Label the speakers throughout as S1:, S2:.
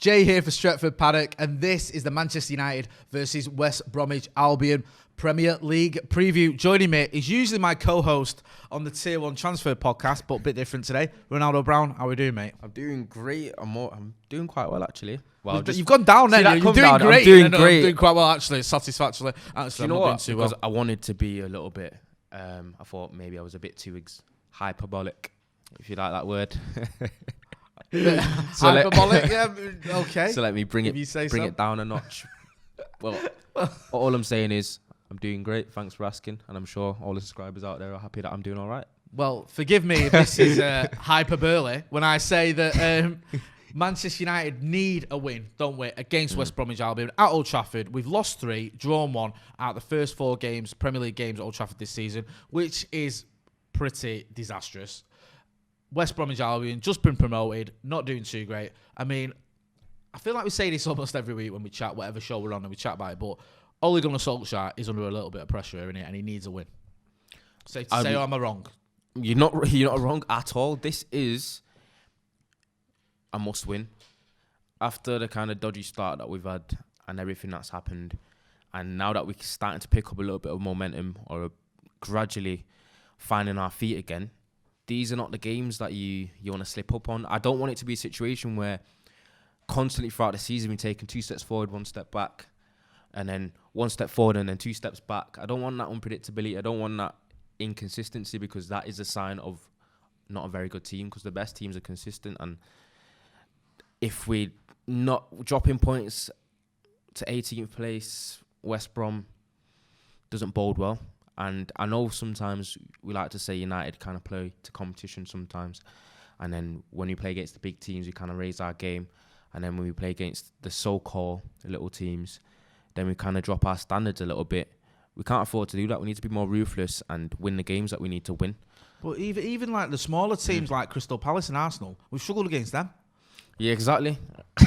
S1: Jay here for Stretford, Paddock, and this is the Manchester United versus West Bromwich Albion Premier League preview. Joining me is usually my co-host on the Tier 1 Transfer podcast, but a bit different today. Ronaldo Brown, how are we doing, mate?
S2: I'm doing great. I'm doing quite well, actually. Well,
S1: you've gone down then. You're doing
S2: down.
S1: great.
S2: I'm doing great.
S1: I'm doing quite well, actually. Satisfactorily. Actually,
S2: you know what?
S1: Too
S2: because
S1: well.
S2: I wanted to be a little bit. I thought maybe I was a bit too hyperbolic, if you like that word.
S1: Hyperbolic, yeah, okay.
S2: So let me bring it down a notch. Well, all I'm saying is I'm doing great. Thanks for asking, and I'm sure all the subscribers out there are happy that I'm doing all right.
S1: Well, forgive me if this is hyperbole when I say that Manchester United need a win, don't we, against West Bromwich Albion at Old Trafford. We've lost 3, drawn 1 out of the first 4 games, Premier League games at Old Trafford this season, which is pretty disastrous. West Bromwich Albion, just been promoted, not doing too great. I mean, I feel like we say this almost every week when we chat, whatever show we're on and we chat about it, but Ole Gunnar Solskjaer is under a little bit of pressure, isn't it? And he needs a win. Say, am I wrong?
S2: You're not wrong at all. This is a must win. After the kind of dodgy start that we've had and everything that's happened, and now that we're starting to pick up a little bit of momentum or gradually finding our feet again, these are not the games that you want to slip up on. I don't want it to be a situation where constantly throughout the season we're taking 2 steps forward, 1 step back, and then 1 step forward and then 2 steps back. I don't want that unpredictability. I don't want that inconsistency, because that is a sign of not a very good team, because the best teams are consistent. And if we're not dropping points to 18th place, West Brom doesn't bode well. And I know sometimes we like to say United kind of play to competition sometimes. And then when we play against the big teams, we kind of raise our game. And then when we play against the so-called little teams, then we kind of drop our standards a little bit. We can't afford to do that. We need to be more ruthless and win the games that we need to win.
S1: But even like the smaller teams like Crystal Palace and Arsenal, we've struggled against them.
S2: Yeah, exactly.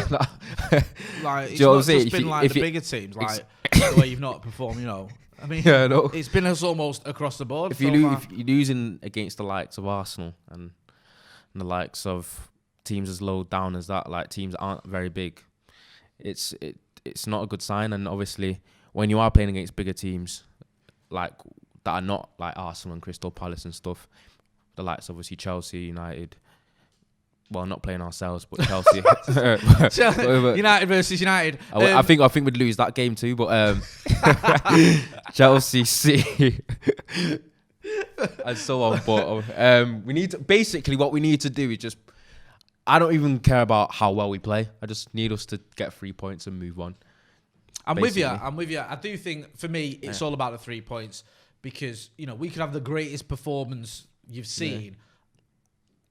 S1: Like, it's not just been like the bigger teams, like the way you've not performed, you know. I mean, yeah, no. It's been us almost across the board.
S2: If you're losing against the likes of Arsenal and the likes of teams as low down as that, like teams that aren't very big, it's not a good sign. And obviously, when you are playing against bigger teams like that are not like Arsenal and Crystal Palace and stuff, the likes obviously Chelsea, United. Well, not playing ourselves, but Chelsea.
S1: United versus United.
S2: I think we'd lose that game too, but Chelsea, City, and so on. But we need to, basically what we need to do is just. I don't even care about how well we play. I just need us to get 3 points and move on.
S1: I'm with you. I do think for me it's all about the 3 points, because we could have the greatest performance you've seen. Yeah.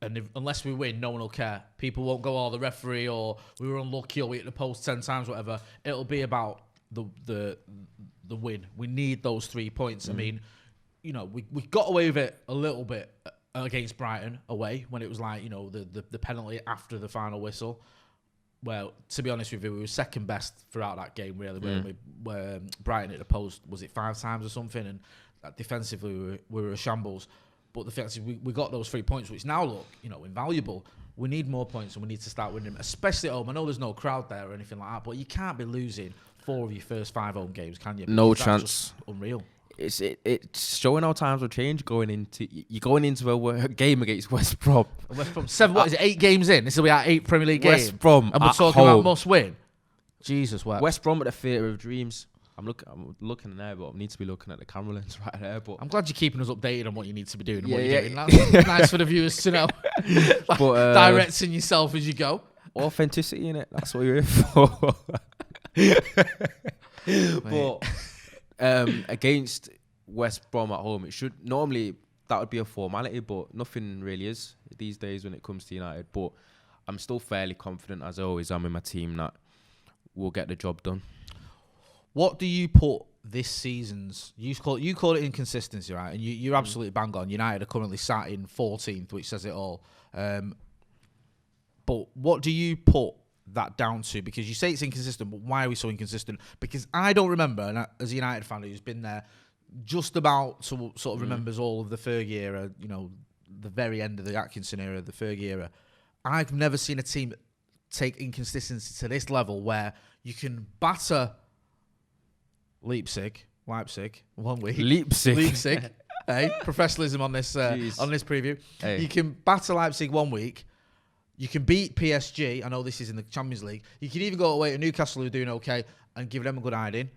S1: And unless we win, no one will care. People won't go, the referee, or we were unlucky, or we hit the post 10 times, whatever. It'll be about the win. We need those 3 points. I mean, we got away with it a little bit against Brighton away, when it was like, the penalty after the final whistle. Well, to be honest with you, we were second best throughout that game, really. Where Brighton hit the post, was it 5 times or something? And defensively, we were a shambles. But the fact is, we got those 3 points, which now look, invaluable. We need more points, and we need to start winning them, especially at home. I know there's no crowd there or anything like that, but you can't be losing 4 of your first 5 home games, can you?
S2: No
S1: That's
S2: chance.
S1: Just unreal.
S2: It's showing how times will change. You're going into a game against West Brom.
S1: West Brom 7. What is it? 8 games in. This will be our 8th Premier League game.
S2: West Brom,
S1: and we're talking about must win. Jesus, what?
S2: West Brom at the theatre of dreams. I'm looking there, but I need to be looking at the camera lens right there. But
S1: I'm glad you're keeping us updated on what you need to be doing and what you're doing. That's nice for the viewers to know. But, directing yourself as you go.
S2: Authenticity, in it. That's what you're here for. But against West Brom at home, it should normally that would be a formality, but nothing really is these days when it comes to United. But I'm still fairly confident, as I always am in my team, that we'll get the job done.
S1: What do you put this season's... You call it inconsistency, right? And you're absolutely bang on. United are currently sat in 14th, which says it all. But what do you put that down to? Because you say it's inconsistent, but why are we so inconsistent? Because I don't remember, and as a United fan who's been there just about sort of remembers all of the Fergie era, the very end of the Atkinson era, the Fergie era, I've never seen a team take inconsistency to this level where you can batter Leipzig 1 week. Leipzig. Hey, professionalism on this preview. Hey. You can batter Leipzig 1 week. You can beat PSG. I know this is in the Champions League. You can even go away to Newcastle, who are doing okay, and give them a good hiding.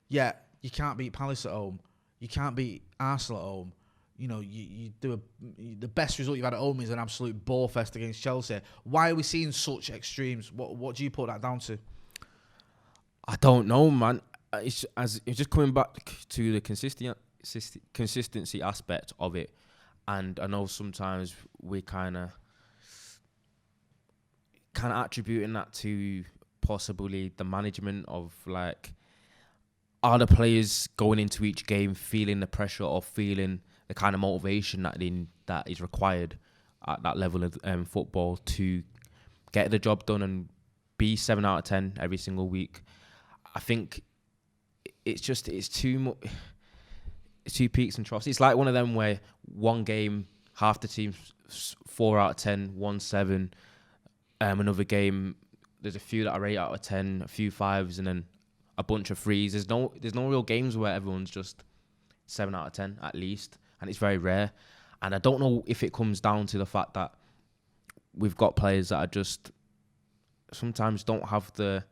S1: Yeah, you can't beat Palace at home. You can't beat Arsenal at home. You know, you do the best result you've had at home is an absolute ball fest against Chelsea. Why are we seeing such extremes? What do you put that down to?
S2: I don't know, man. It's just coming back to the consistency aspect of it, and I know sometimes we kind of attributing that to possibly the management of like, are the players going into each game feeling the pressure or feeling the kind of motivation that is required at that level of football to get the job done and be 7 out of 10 every single week. I think it's too much. It's 2 peaks and troughs. It's like one of them where one game, half the team's 4 out of 10, 1 7. Another game, there's a few that are 8 out of 10, a few 5s, and then a bunch of 3s. There's no real games where everyone's just 7 out of 10 at least, and it's very rare. And I don't know if it comes down to the fact that we've got players that are just sometimes don't have the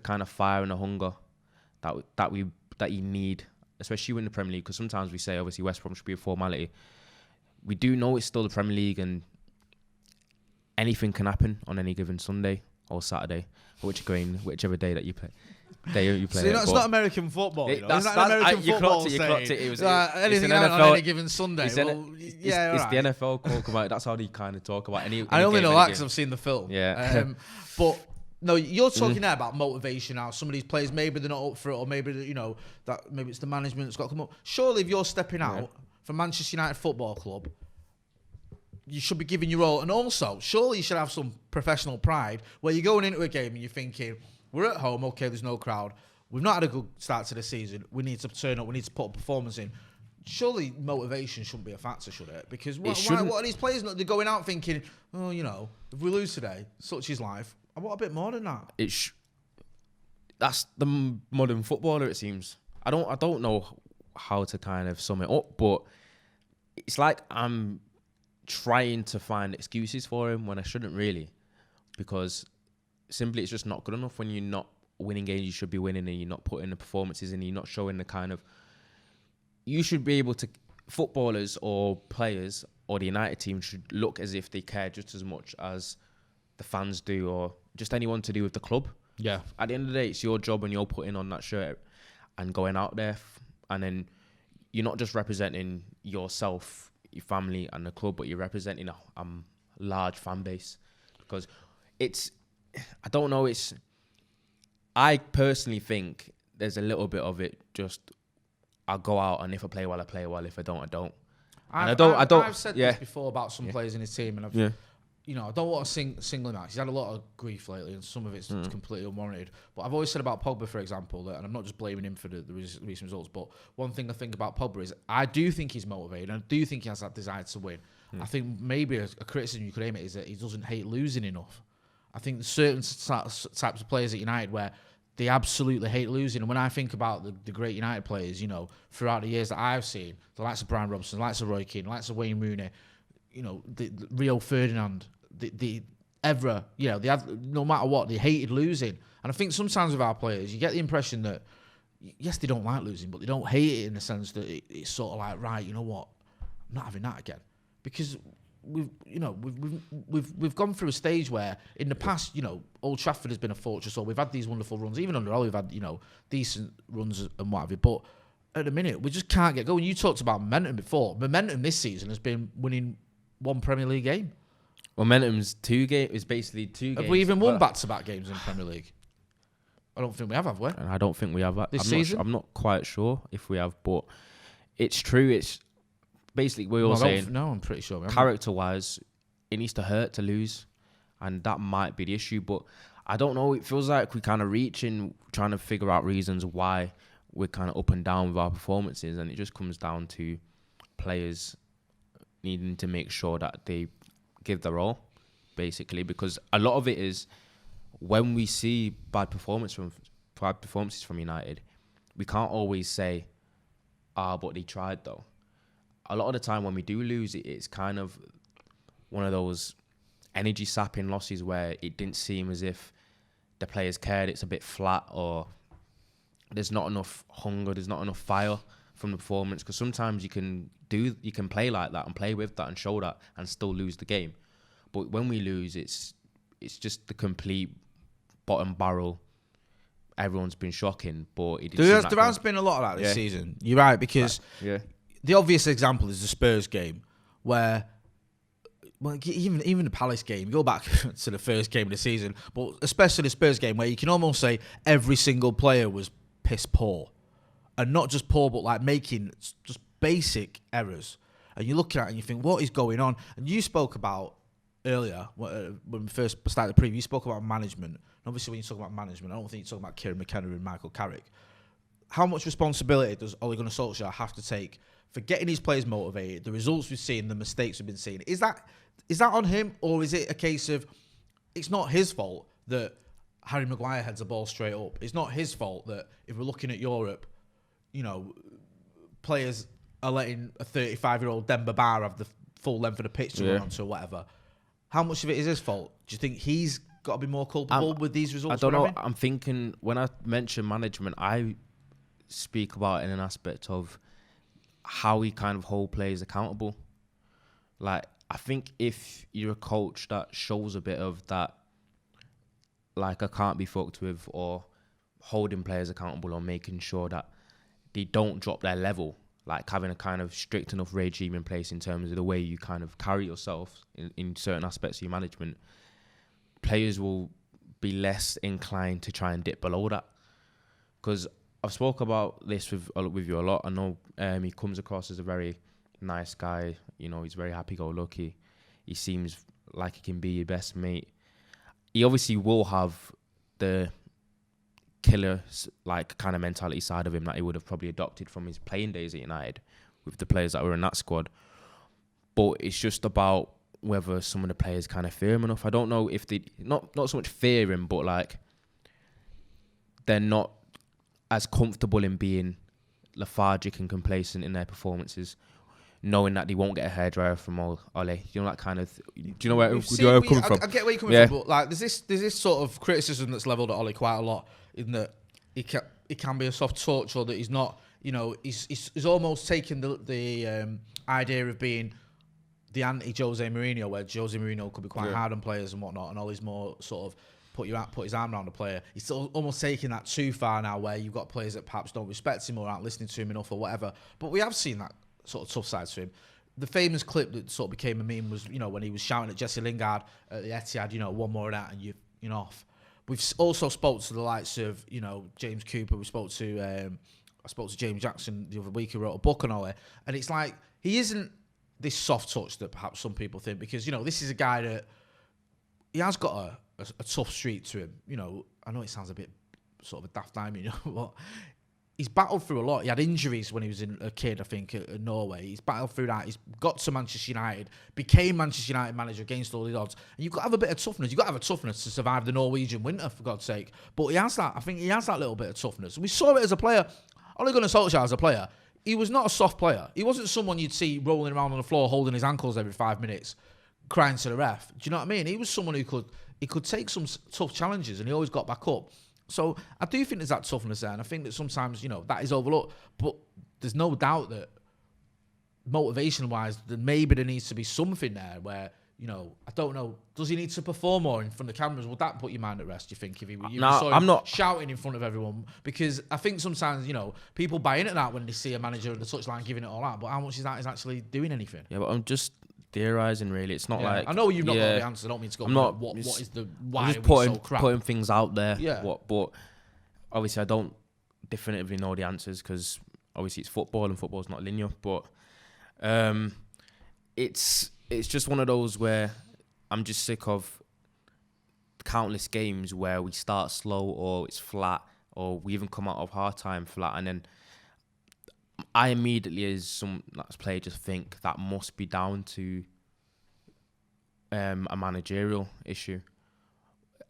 S2: kind of fire and the hunger that you need, especially in the Premier League. Because sometimes we say obviously West Brom should be a formality. We do know it's still the Premier League, and anything can happen on any given Sunday or Saturday, whichever day that you play.
S1: So it's not American football. You know? It's not American football.
S2: You clocked it. It was
S1: anything on any given Sunday. It's the
S2: NFL talk about it. That's how they kind of talk about any.
S1: I only know that because I've seen the film.
S2: Yeah.
S1: But no, you're talking now about motivation. Now, some of these players, maybe they're not up for it, or maybe maybe it's the management that's got to come up. Surely, if you're stepping out from Manchester United Football Club, you should be giving your all. And also, surely you should have some professional pride where you're going into a game and you're thinking, we're at home, okay, there's no crowd. We've not had a good start to the season. We need to turn up. We need to put a performance in. Surely motivation shouldn't be a factor, should it? Because what are these players? They're going out thinking, oh, if we lose today, such is life. I want a bit more than that.
S2: That's the modern footballer, it seems. I don't know how to kind of sum it up, but it's like I'm trying to find excuses for him when I shouldn't really, because simply it's just not good enough when you're not winning games you should be winning, and you're not putting the performances in, and you're not showing the kind of. You should be able to. Footballers or players or the United team should look as if they care just as much as the fans do, or just anyone to do with the club.
S1: Yeah.
S2: At the end of the day, it's your job, and you're putting on that shirt and going out there, and then you're not just representing yourself, your family, and the club, but you're representing a large fan base. Because I don't know. I personally think there's a little bit of it. Just I'll go out, and if I play well, I play well. If I don't, I don't.
S1: I've said this before about some players in his team, and I don't want to single him out. He's had a lot of grief lately, and some of it's completely unwarranted. But I've always said about Pogba, for example, and I'm not just blaming him for the recent results, but one thing I think about Pogba is I do think he's motivated, and I do think he has that desire to win. I think maybe a criticism you could aim at is that he doesn't hate losing enough. I think there's certain types of players at United where they absolutely hate losing. And when I think about the great United players, throughout the years that I've seen, the likes of Brian Robson, the likes of Roy Keane, the likes of Wayne Rooney, the Rio Ferdinand, the Evra, they had, no matter what, they hated losing. And I think sometimes with our players, you get the impression that, yes, they don't like losing, but they don't hate it in the sense that it's sort of like, right, you know what, I'm not having that again. Because we've gone through a stage where in the past, Old Trafford has been a fortress, or we've had these wonderful runs. Even under Ollie, we've had, decent runs and what have you. But at the minute, we just can't get going. You talked about momentum before. Momentum this season has been winning one Premier League game.
S2: Momentum's 2 games. It's basically 2 games.
S1: Have we even won back-to-back games in Premier League? I don't think we have we?
S2: And I don't think we have that.
S1: This season?
S2: I'm not quite sure if we have, but it's true. It's basically we're all saying.
S1: No, I'm pretty sure.
S2: Character-wise, it needs to hurt to lose, and that might be the issue. But I don't know. It feels like we kind of reaching, trying to figure out reasons why we're kind of up and down with our performances, and it just comes down to players needing to make sure that they give their all. basically, because a lot of it is when we see bad performances from United, we can't always say, but they tried though. A lot of the time when we do lose it, it's kind of one of those energy sapping losses where it didn't seem as if the players cared. It's a bit flat, or there's not enough hunger, there's not enough fire from the performance, because sometimes you can play like that and play with that and show that and still lose the game. But when we lose, it's just the complete bottom barrel. Everyone's been shocking, but
S1: there has been a lot of that this season. You're right, because the obvious example is the Spurs game, where even the Palace game, go back to the first game of the season, but especially the Spurs game, where you can almost say every single player was piss poor, and not just poor, but like making just basic errors. And you look at it and you think, what is going on? And you spoke about earlier when we first started the preview, you spoke about management. And obviously, when you talk about management, I don't think you're talking about Kieran McKenna and Michael Carrick. How much responsibility does Ole Gunnar Solskjaer have to take for getting his players motivated? The results we've seen, the mistakes we've been seeing, is that on him, or is it a case of it's not his fault that Harry Maguire heads the ball straight up? It's not his fault that if we're looking at Europe, players are letting a 35-year-old Demba Ba have the full length of the pitch to run onto or whatever. How much of it is his fault? Do you think he's got to be more culpable with these results?
S2: I don't know. I'm thinking, when I mention management, I speak about it in an aspect of how he kind of hold players accountable. Like, I think if you're a coach that shows a bit of that, like, I can't be fucked with, or holding players accountable, or making sure that they don't drop their level, like having a kind of strict enough regime in place in terms of the way you kind of carry yourself in certain aspects of your management, players will be less inclined to try and dip below that. Because I've spoke about this with you a lot. I know he comes across as a very nice guy. He's very happy-go-lucky. He seems like he can be your best mate. He obviously will have the killer, like, kind of mentality side of him that he would have probably adopted from his playing days at United with the players that were in that squad. But it's just about whether some of the players kind of fear him enough. I don't know if they not so much fear him, but like they're not as comfortable in being lethargic and complacent in their performances, knowing that they won't get a hairdryer from Ole. That kind of. Do you know where I'm coming from?
S1: I get where you're coming from, but like there's this sort of criticism that's levelled at Ole quite a lot, in that he can be a soft touch, or that he's not. He's almost taken the idea of being the anti-Jose Mourinho, where Jose Mourinho could be quite hard on players and whatnot, and Ole's more sort of put his arm around a player. He's almost taking that too far now, where you've got players that perhaps don't respect him or aren't listening to him enough or whatever. But we have seen that sort of tough sides to him. The famous clip that sort of became a meme was, when he was shouting at Jesse Lingard at the Etihad, one more of that and you're off. We've also spoke to the likes of, James Cooper. I spoke to James Jackson the other week, who wrote a book on Ole. And it's like, he isn't this soft touch that perhaps some people think, because, this is a guy that he has got a tough streak to him. I know it sounds a bit sort of a daft diamond, but he's battled through a lot. He had injuries when he was a kid, I think, at Norway. He's battled through that. He's got to Manchester United, became Manchester United manager against all the odds. And you've got to have a bit of toughness. You've got to have a toughness to survive the Norwegian winter, for God's sake. But he has that. I think he has that little bit of toughness. We saw it as a player. Ole Gunnar Solskjaer as a player, he was not a soft player. He wasn't someone you'd see rolling around on the floor, holding his ankles every 5 minutes, crying to the ref. Do you know what I mean? He was someone who could take some tough challenges, and he always got back up. So I do think there's that toughness there, and I think that sometimes, that is overlooked. But there's no doubt that motivation-wise, maybe there needs to be something there where, I don't know, does he need to perform more in front of cameras? Would that put your mind at rest, do you think, if I'm not shouting in front of everyone? Because I think sometimes, people buy into that when they see a manager on the touchline giving it all out, but how much is that is actually doing anything?
S2: Yeah, but I'm just theorising, really. It's not like...
S1: I know you've not got the answer. I don't mean to go... What is the... Why
S2: I'm just
S1: so crap?
S2: putting things out there.
S1: Yeah.
S2: But obviously, I don't definitively know the answers, because obviously it's football, and football's not linear. But it's just one of those where I'm just sick of countless games where we start slow, or it's flat, or we even come out of half time flat, and then I immediately, as some player, just think that must be down to a managerial issue.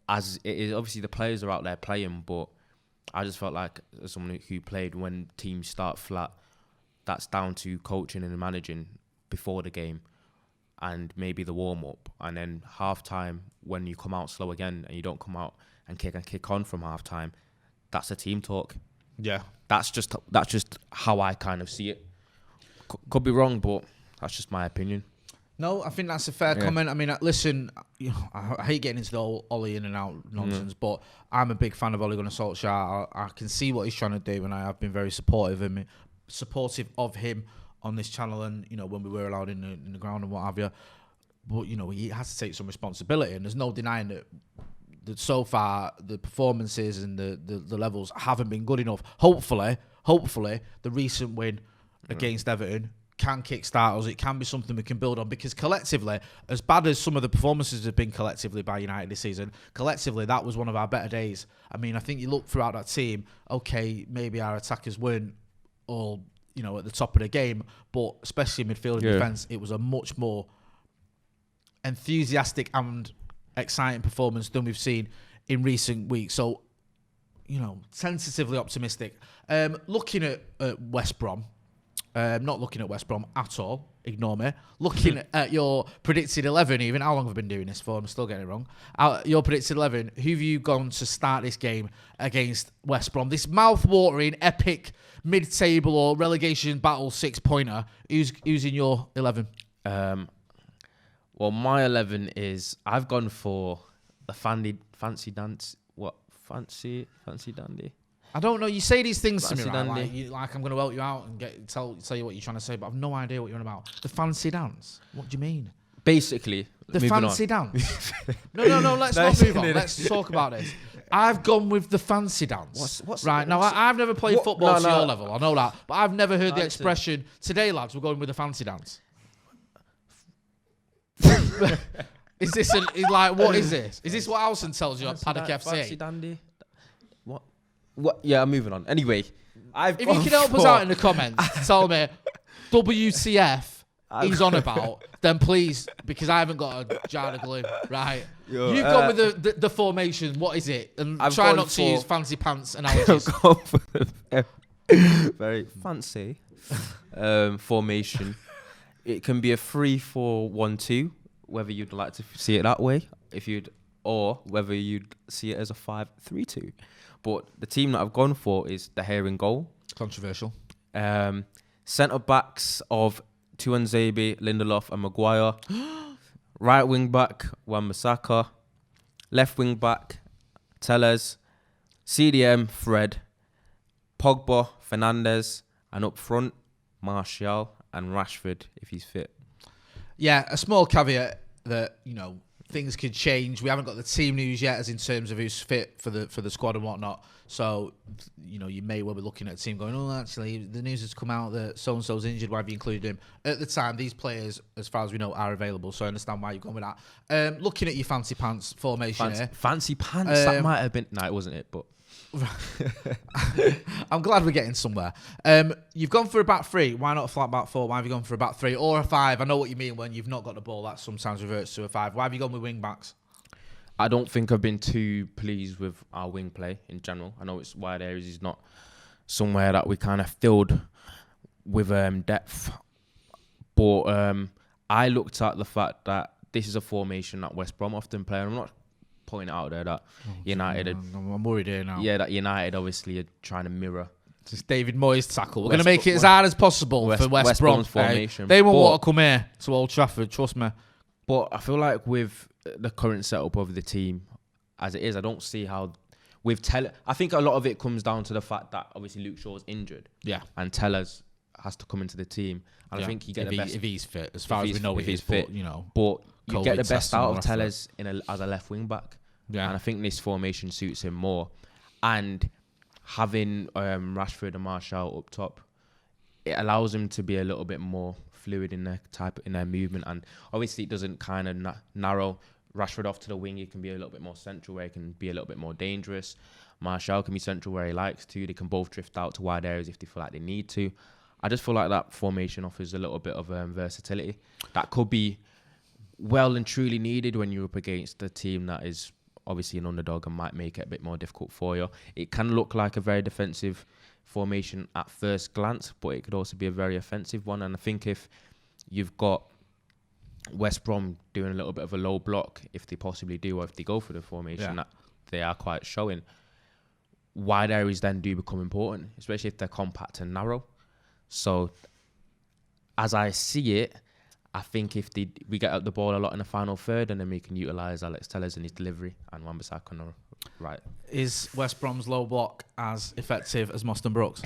S2: As it is, obviously the players are out there playing, but I just felt like as someone who played when teams start flat, that's down to coaching and managing before the game and maybe the warm-up. And then half-time, when you come out slow again and you don't come out and kick on from half-time, that's a team talk.
S1: Yeah.
S2: That's just how I kind of see it. Could be wrong, but that's just my opinion.
S1: No, I think that's a fair comment. I mean, listen, I hate getting into the whole Ollie in and out nonsense, but I'm a big fan of Ole Gunnar Solskjaer. I can see what he's trying to do, and I have been very supportive of him on this channel, and when we were allowed in the ground and what have you. But he has to take some responsibility, and there's no denying that so far the performances and the levels haven't been good enough. Hopefully, the recent win against Everton can kickstart us. It can be something we can build on, because collectively, as bad as some of the performances have been collectively by United this season, collectively that was one of our better days. I mean, I think you look throughout that team, okay, maybe our attackers weren't all at the top of the game, but especially midfield and defence, it was a much more enthusiastic and exciting performance than we've seen in recent weeks. So, tentatively optimistic. Looking at West Brom. Not looking at West Brom at all. Ignore me. Looking at your predicted 11 even. How long have I been doing this for? I'm still getting it wrong. Your predicted 11. Who have you gone to start this game against West Brom? This mouth-watering, epic, mid-table or relegation battle 6-pointer. Who's in your 11?
S2: Well, my 11 is... I've gone for the fancy dance. What? Fancy dandy?
S1: I don't know. You say these things to me, right? Like I'm going to help you out and tell you what you're trying to say, but I've no idea what you're on about. The fancy dance? What do you mean?
S2: Basically,
S1: the fancy dance. No. Let's not move on. Let's talk about this. I've gone with the fancy dance. I've never played football to your level. I know that, but I've never heard the expression. Today, lads, we're going with the fancy dance. Is this what is this? Is this what Alison tells you at Paddock FC?
S2: Fancy dandy. What? Yeah, I'm moving on. Anyway,
S1: if you can help us out in the comments, tell me WTF he's on about, then please, because I haven't got a jar of glue, right? You've gone with the formation. What is it? And try not to use fancy pants analogies.
S2: I've gone for the very fancy formation. It can be a 3-4-1-2, whether you'd like to see it that way, or whether you'd see it as a 5-3-2. But the team that I've gone for is the Hare in goal.
S1: Controversial.
S2: Centre backs of Tuanzebe, Lindelof and Maguire. Right wing back, Wan-Bissaka. Left wing back, Telles. CDM, Fred. Pogba, Fernandes. And up front, Martial and Rashford, if he's fit.
S1: Yeah, a small caveat that, things could change. We haven't got the team news yet, as in terms of who's fit for the squad and whatnot. So, you may well be looking at a team going, oh, actually, the news has come out that so-and-so's injured. Why have you included him? At the time, these players, as far as we know, are available. So I understand why you've gone with that. Looking at your fancy pants formation here.
S2: Fancy pants? That might have been... No, it wasn't it, but...
S1: I'm glad we're getting somewhere. You've gone for a back three. Why not a flat back four? Why have you gone for a back three or a five? I know what you mean when you've not got the ball. That sometimes reverts to a five. Why have you gone with wing backs?
S2: I don't think I've been too pleased with our wing play in general. I know it's wide areas is not somewhere that we kind of filled with depth. But I looked at the fact that this is a formation that West Brom often play. I'm not pointing out there that United...
S1: I'm worried here now.
S2: Yeah, that United obviously are trying to mirror.
S1: Just David Moyes' tackle. We're going to make it as hard as possible for West Brom's
S2: formation.
S1: They won't want to come here to Old Trafford, trust me.
S2: But I feel like with the current setup of the team as it is, I don't see how... I think a lot of it comes down to the fact that obviously Luke Shaw's injured.
S1: Yeah.
S2: And Tellers has to come into the team. And I think you get the best...
S1: If he's fit, as far as we know he's fit,
S2: But you get the best out of Tellers as a left wing back.
S1: Yeah.
S2: And I think this formation suits him more. And having Rashford and Martial up top, it allows him to be a little bit more fluid in their movement. And obviously it doesn't kind of narrow Rashford off to the wing. He can be a little bit more central where he can be a little bit more dangerous. Martial can be central where he likes to. They can both drift out to wide areas if they feel like they need to. I just feel like that formation offers a little bit of versatility that could be well and truly needed when you're up against a team that is obviously an underdog and might make it a bit more difficult for you. It can look like a very defensive formation at first glance, but it could also be a very offensive one. And I think if you've got West Brom doing a little bit of a low block, if they possibly do, or if they go for the formation that they are quite showing, wide areas then do become important, especially if they're compact and narrow. So as I see it, I think if we get out the ball a lot in the final third, and then we can utilise Alex Telles and his delivery and Wan-Bissaka on the right.
S1: Is West Brom's low block as effective as Moston Brooks?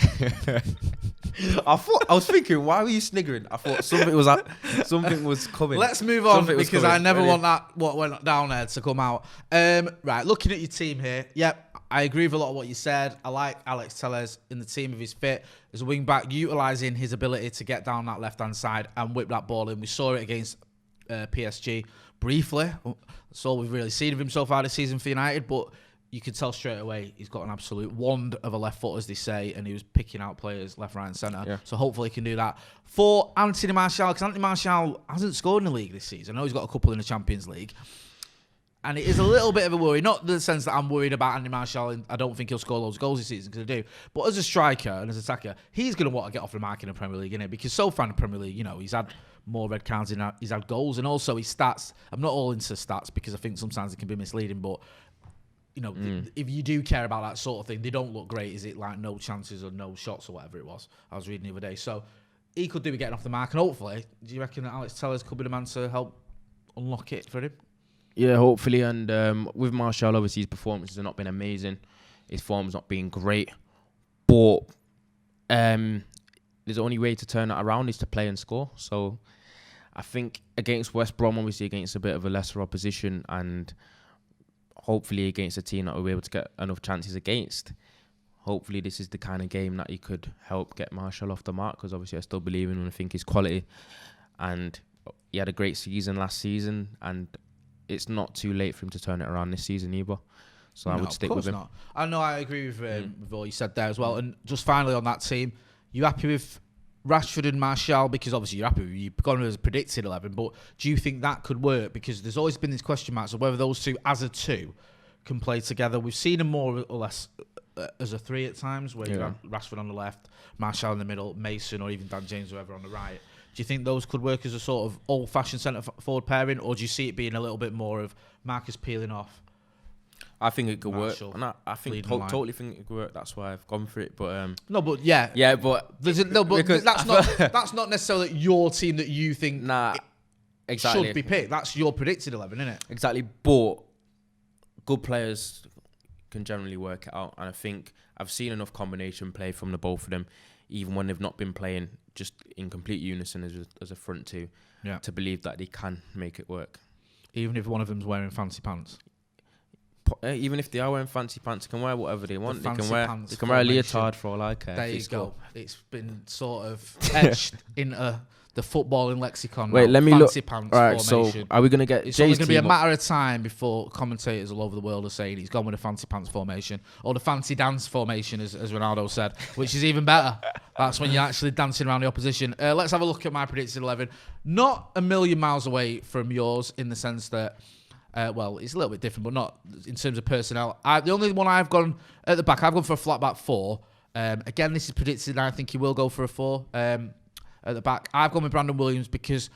S2: I was thinking, why were you sniggering? I thought something was coming.
S1: Let's move on because I never want that what went down there to come out. Right, looking at your team here, yep. I agree with a lot of what you said. I like Alex Telles in the team if he's fit as a wing back, utilising his ability to get down that left-hand side and whip that ball in. We saw it against PSG briefly. That's all we've really seen of him so far this season for United, but you can tell straight away he's got an absolute wand of a left foot, as they say, and he was picking out players left, right and centre. Yeah. So hopefully he can do that. For Anthony Martial, because Anthony Martial hasn't scored in the league this season. I know he's got a couple in the Champions League. And it is a little bit of a worry, not in the sense that I'm worried about Andy Martial, and I don't think he'll score loads of goals this season, because I do. But as a striker and as an attacker, he's going to want to get off the mark in the Premier League, innit? Because so far in the Premier League, you know, he's had more red cards than he's had goals, and also his stats. I'm not all into stats because I think sometimes it can be misleading, but you know, if you do care about that sort of thing, they don't look great. Is it like no chances or no shots or whatever it was? I was reading the other day. So he could do with getting off the mark, and hopefully, do you reckon that Alex Telles could be the man to help unlock it for him?
S2: Yeah, hopefully. And with Martial, obviously, his performances have not been amazing. His form's not been great. But there's only way to turn that around is to play and score. So I think against West Brom, obviously against a bit of a lesser opposition, and hopefully against a team that will be able to get enough chances against, hopefully this is the kind of game that he could help get Martial off the mark, because obviously I still believe in him and I think his quality. And he had a great season last season, and it's not too late for him to turn it around this season either. So I would stick with him. Not.
S1: I know, I agree with all you said there as well. And just finally on that team, you happy with Rashford and Martial? Because obviously you're happy with you've gone as a predicted 11, but do you think that could work? Because there's always been this question marks of whether those two as a two can play together. We've seen them more or less as a three at times, where you have Rashford on the left, Martial in the middle, Mason or even Dan James, whoever on the right. Do you think those could work as a sort of old-fashioned centre-forward pairing, or do you see it being a little bit more of Marcus peeling off?
S2: I think it could work, and I think totally think it could work. That's why I've gone for it. But
S1: but that's not necessarily your team that you think exactly should be picked. That's your predicted 11, isn't it?
S2: Exactly, but good players can generally work it out, and I think I've seen enough combination play from the both of them, even when they've not been playing just in complete unison as a front two, to believe that they can make it work.
S1: Even if one of them's wearing fancy pants?
S2: Even if they are wearing fancy pants, they can wear whatever they want. They can wear a leotard for all I care.
S1: There you go. It's been sort of etched into the footballing lexicon.
S2: Wait, let me
S1: fancy
S2: look.
S1: Pants
S2: right,
S1: formation.
S2: So are we going to get
S1: It's only going to be a matter of time before commentators all over the world are saying he's gone with the fancy pants formation, or the fancy dance formation, as Ronaldo said, which is even better. That's when you're actually dancing around the opposition. Let's have a look at my predicted 11. Not a million miles away from yours in the sense that, well, it's a little bit different, but not in terms of personnel. The only one I've gone at the back, I've gone for a flat back 4. Again, this is predicted, and I think he will go for a 4 at the back. I've gone with Brandon Williams because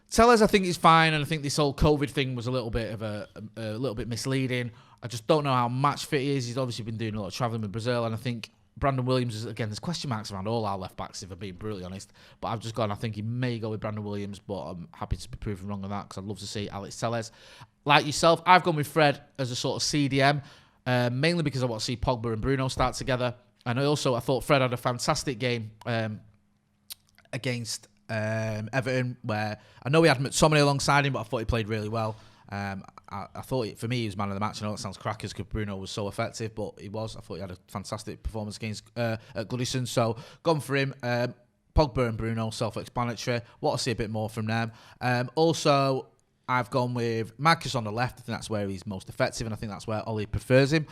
S1: Telles, I think, is fine, and I think this whole COVID thing was a little bit of a little bit misleading. I just don't know how match fit he is. He's obviously been doing a lot of travelling with Brazil, and I think Brandon Williams is, again, there's question marks around all our left backs, if I'm being brutally honest. But I've just gone, I think he may go with Brandon Williams, but I'm happy to be proven wrong on that because I'd love to see Alex Telles. Like yourself, I've gone with Fred as a sort of CDM, mainly because I want to see Pogba and Bruno start together. And I thought Fred had a fantastic game against Everton, where I know he had McTominay alongside him, but I thought he played really well. I thought, for me, he was man of the match. I know it sounds crackers because Bruno was so effective, but he was. I thought he had a fantastic performance against at Goodison. So, gone for him. Pogba and Bruno, self-explanatory. Want to see a bit more from them. Also, I've gone with Marcus on the left. I think that's where he's most effective, and I think that's where Ollie prefers him.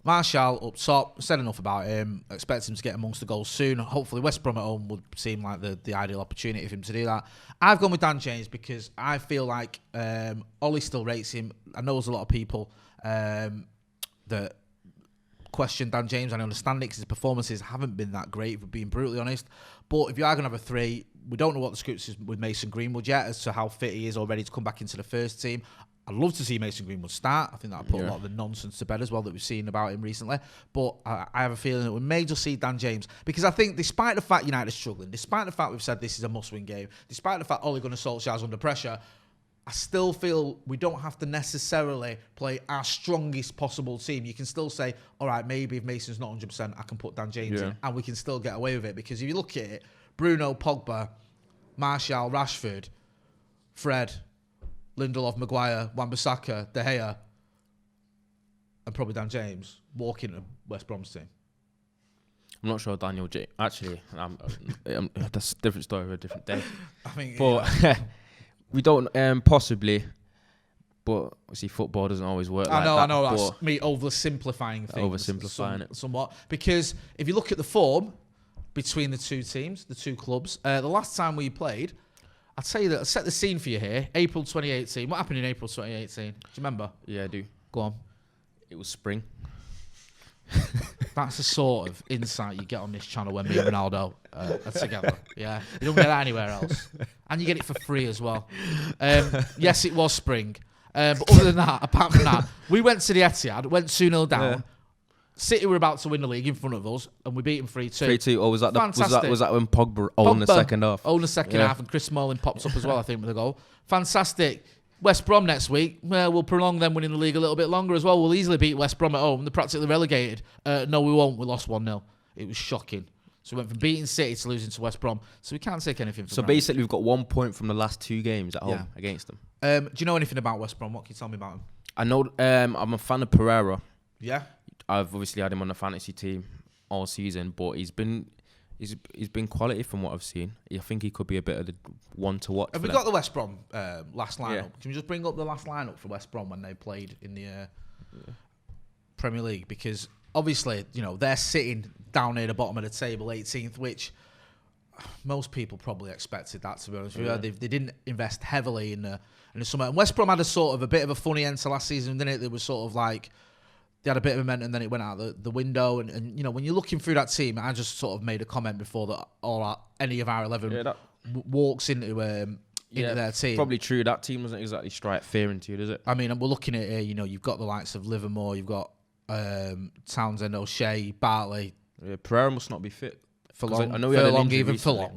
S1: Martial up top, said enough about him. Expect him to get amongst the goals soon. Hopefully West Brom at home would seem like the ideal opportunity for him to do that. I've gone with Dan James because I feel like Ollie still rates him. I know there's a lot of people that question Dan James, and I understand it because his performances haven't been that great, for being brutally honest. But if you are going to have a 3, we don't know what the script is with Mason Greenwood yet as to how fit he is or ready to come back into the first team. I'd love to see Mason Greenwood start. I think that would put a lot of the nonsense to bed as well that we've seen about him recently. But I have a feeling that we may just see Dan James, because I think despite the fact United are struggling, despite the fact we've said this is a must-win game, despite the fact Ole Gunnar Solskjaer's under pressure, I still feel we don't have to necessarily play our strongest possible team. You can still say, all right, maybe if Mason's not 100%, I can put Dan James in, and we can still get away with it. Because if you look at it, Bruno, Pogba, Martial, Rashford, Fred, Lindelof, Maguire, Wan-Bissaka, De Gea, and probably Dan James walk into West Brom's team.
S2: I'm not sure Daniel J. Actually, that's a different story for a different day.
S1: I think,
S2: but we don't possibly. But see, football doesn't always work.
S1: I know. That's me oversimplifying things. Somewhat, because if you look at the form between the two teams, the two clubs, the last time we played, I'll tell you that. I'll set the scene for you here. April 2018. What happened in April 2018? Do you remember?
S2: Yeah, I do.
S1: Go on.
S2: It was spring.
S1: That's the sort of insight you get on this channel when me and Ronaldo are together. Yeah, you don't get that anywhere else, and you get it for free as well. Yes, it was spring, but other than that, apart from that, we went to the Etihad, went 2-0 down. Yeah. City were about to win the league in front of us, and we beat them 3-2.
S2: 3-2. Oh, was that when Pogba owned the second half?
S1: Owned the second half, and Chris Smalling pops up as well, I think, with a goal. Fantastic. West Brom next week. Well, we'll prolong them winning the league a little bit longer as well. We'll easily beat West Brom at home. They're practically relegated. No, we won't. We lost 1-0. It was shocking. So we went from beating City to losing to West Brom. So we can't take anything from that.
S2: Basically, we've got 1 point from the last 2 games at home against them.
S1: Do you know anything about West Brom? What can you tell me about them?
S2: I know. I'm a fan of Pereira.
S1: Yeah.
S2: I've obviously had him on the fantasy team all season, but he's been quality from what I've seen. I think he could be a bit of the one to watch.
S1: Have we got the West Brom last lineup? Yeah. Can we just bring up the last lineup for West Brom when they played in the Premier League? Because obviously, you know, they're sitting down near the bottom of the table, 18th, which most people probably expected that, to be honest with you. They didn't invest heavily in the summer. And West Brom had a bit of a funny end to last season, didn't it? They were sort of like, they had a bit of momentum, then it went out the window. And you know, when you're looking through that team, I just sort of made a comment before that any of our 11 walks into their team.
S2: Probably true. That team wasn't exactly strike fearing to you, does it?
S1: I mean, we're looking at here, you know, you've got the likes of Livermore, you've got Townsend, O'Shea, Bartley.
S2: Yeah, Pereira must not be fit.
S1: Furlong,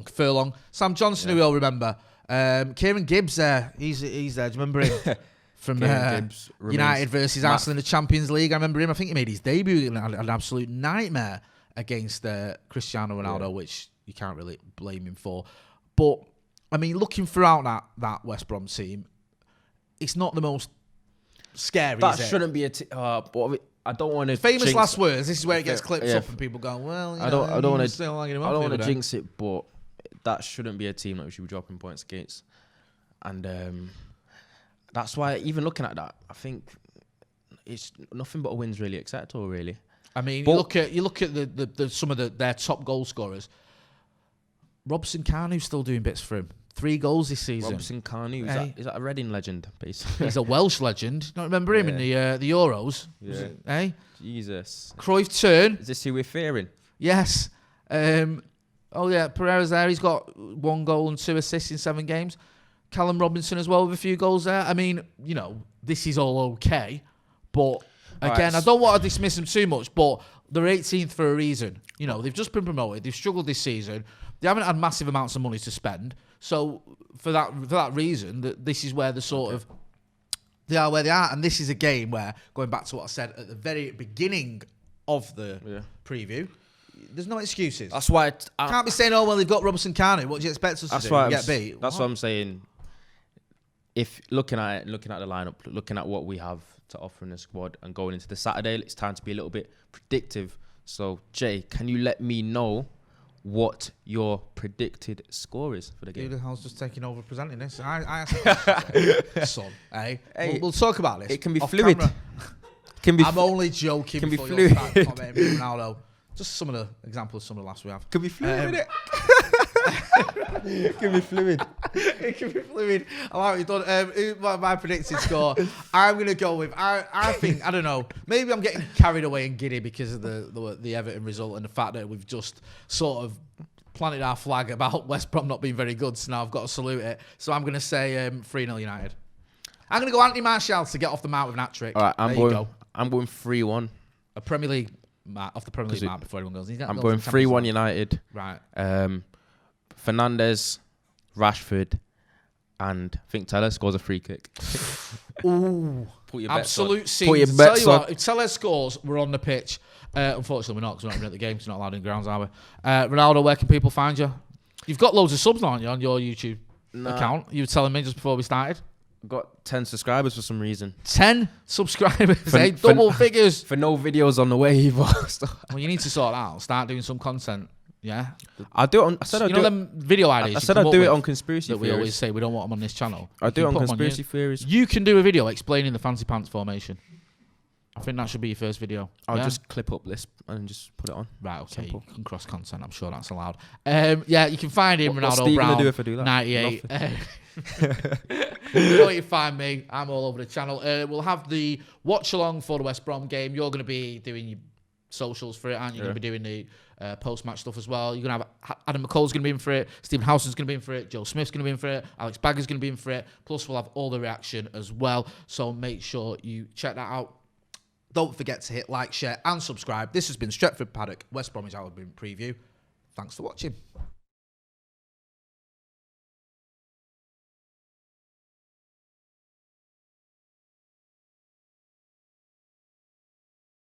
S1: Furlong. Sam Johnson, who we all remember. Kieran Gibbs there. He's there. Do you remember him? From United versus Arsenal in the Champions League. I remember him. I think he made his debut and had an absolute nightmare against Cristiano Ronaldo, which you can't really blame him for. But, I mean, looking throughout that West Brom team, it's not the most scary,
S2: that shouldn't be a team. I don't want to
S1: famous last words. This is where it gets clipped up and people go, well, you know, I don't want
S2: to jinx it, but that shouldn't be a team that we should be dropping points against. And that's why, even looking at that, I think it's nothing but a win's really acceptable, really.
S1: I mean, you look at the some of their top goal scorers. Robson Carnew's still doing bits for him. 3 goals this season.
S2: Robson Carnew, is that a Reading legend, basically?
S1: He's a Welsh legend. You don't remember him in the Euros?
S2: Yeah. Jesus.
S1: Cruyff turn.
S2: Is this who we're fearing?
S1: Yes. Pereira's there. He's got 1 goal and 2 assists in 7 games. Callum Robinson as well with a few goals there. I mean, you know, this is all okay. But, again, I don't want to dismiss them too much, but they're 18th for a reason. You know, they've just been promoted. They've struggled this season. They haven't had massive amounts of money to spend. So, for that reason, this is where they are where they are. And this is a game where, going back to what I said at the very beginning of the preview, there's no excuses.
S2: That's why
S1: I can't be saying, "Oh well, they've got Robson Carney. What do you expect us to do? Get beat?"
S2: That's what I'm saying. If looking at the lineup, looking at what we have to offer in the squad, and going into the Saturday, it's time to be a little bit predictive. So, Jay, can you let me know what your predicted score is for the game?
S1: I was just taking over presenting this. I asked son, hey, we'll talk about this.
S2: It can be fluid.
S1: I'm only joking.
S2: Can be
S1: before
S2: fluid.
S1: you start commenting, Ronaldo. Just some of the examples of some of the last we have.
S2: Can be fluid, innit? Can be fluid.
S1: It can be fluid. I like what you've done. My predicted score, I'm going to go with, I think, I don't know, maybe I'm getting carried away and giddy because of the Everton result and the fact that we've just sort of planted our flag about West Brom not being very good, so now I've got to salute it. So I'm going to say 3-0 United. I'm going to go Anthony Martial to get off the mark with an hat-trick.
S2: All right, I'm going 3-1.
S1: A Premier League mark, off the Premier League mark before anyone goes.
S2: I'm going 3-1 United.
S1: Right.
S2: Fernandes, Rashford, and I think Teller scores a free kick.
S1: Ooh.
S2: Put your
S1: Absolute
S2: bets on.
S1: scenes. Tell you what, if Teller scores, we're on the pitch. Unfortunately, we're not because we're not even at the game. Because we're not allowed in grounds, are we? Ronaldo, where can people find you? You've got loads of subs, aren't you, on your YouTube account? You were telling me just before we started.
S2: Got 10 subscribers for some reason.
S1: 10 subscribers, double figures.
S2: For no videos on the way either.
S1: Well, you need to sort that out. Start doing some content. Yeah,
S2: I'll do it on. I said I'll do
S1: them video ideas.
S2: I said I'd do it on conspiracy theories.
S1: We always say we don't want them on this channel.
S2: I'll do it on conspiracy theories.
S1: You can do a video explaining the fancy pants formation. I think that should be your first video.
S2: I'll just clip up this and just put it on.
S1: Right, okay. Simple. You can cross content. I'm sure that's allowed. Yeah, you can find him, Ronaldo
S2: What's Steve
S1: Brown.
S2: Gonna do if I do that?
S1: 98. You know where you find me. I'm all over the channel. We'll have the watch along for the West Brom game. You're going to be doing your socials for it, aren't you? You're going to be doing the post-match stuff as well. You're going to have Adam McCall's going to be in for it. Stephen Howson's going to be in for it. Joe Smith's going to be in for it. Alex Bagger's going to be in for it. Plus, we'll have all the reaction as well. So make sure you check that out. Don't forget to hit like, share, and subscribe. This has been Stretford Paddock, West Bromwich Albion preview. Thanks for watching.